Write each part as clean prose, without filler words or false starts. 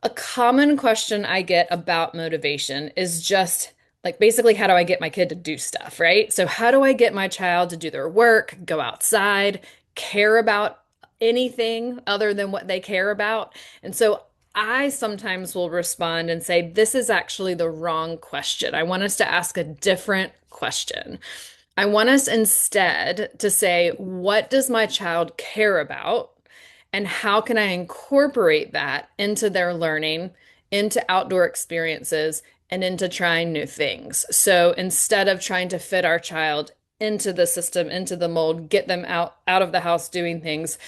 A common question I get about motivation is just like basically, how do I get my kid to do stuff, right? So, how do I get my child to do their work, go outside, care about anything other than what they care about? And so, I sometimes will respond and say, this is actually the wrong question. I want us to ask a different question. I want us instead to say, what does my child care about? And how can I incorporate that into their learning, into outdoor experiences, and into trying new things? So instead of trying to fit our child into the system, into the mold, get them out of the house doing things,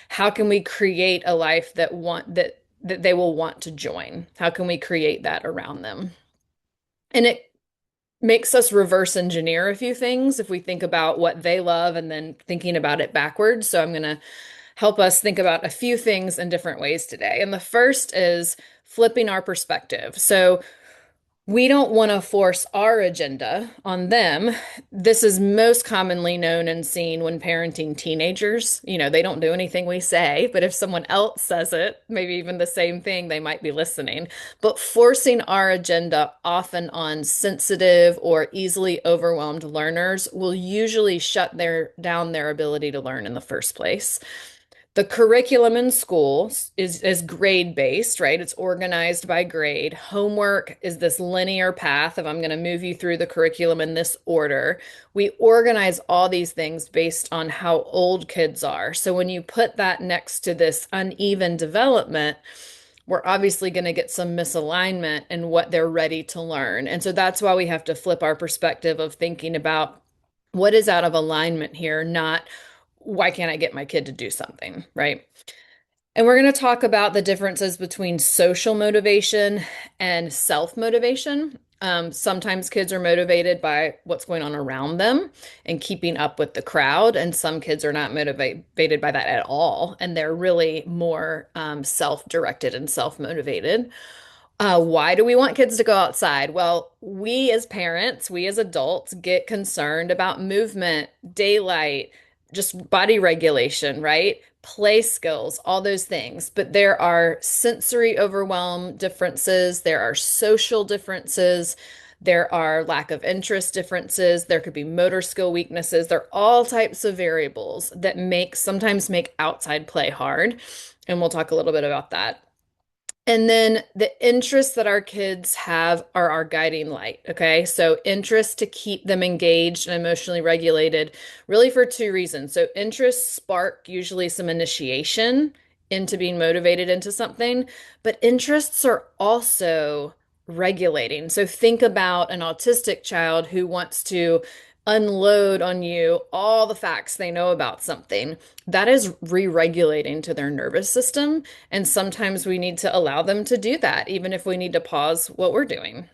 how can we create a life that they will want to join? How can we create that around them? And it makes us reverse engineer a few things if we think about what they love and then thinking about it backwards. So I'm going to help us think about a few things in different ways today. And the first is flipping our perspective. So we don't want to force our agenda on them. This is most commonly known and seen when parenting teenagers. You know, they don't do anything we say, but if someone else says it, maybe even the same thing, they might be listening. But forcing our agenda often on sensitive or easily overwhelmed learners will usually shut down their ability to learn in the first place. The curriculum in schools is grade based, right? It's organized by grade. Homework is this linear path of I'm going to move you through the curriculum in this order. We organize all these things based on how old kids are. So when you put that next to this uneven development, we're obviously going to get some misalignment in what they're ready to learn. And so that's why we have to flip our perspective of thinking about what is out of alignment here, not why can't I get my kid to do something, right? And we're going to talk about the differences between social motivation and self-motivation. Sometimes kids are motivated by what's going on around them and keeping up with the crowd, and some kids are not motivated by that at all, and they're really more self-directed and self-motivated. Why do we want kids to go outside? Well, we as parents, we as adults get concerned about movement, daylight, just body regulation, right? Play skills, all those things. But there are sensory overwhelm differences, there are social differences, there are lack of interest differences, there could be motor skill weaknesses. There are all types of variables that sometimes make outside play hard. And we'll talk a little bit about that. And then the interests that our kids have are our guiding light. Okay. So interests to keep them engaged and emotionally regulated, really for two reasons. So interests spark usually some initiation into being motivated into something, but interests are also regulating. So think about an autistic child who wants to unload on you all the facts they know about something. That is re-regulating to their nervous system. And sometimes we need to allow them to do that, even if we need to pause what we're doing.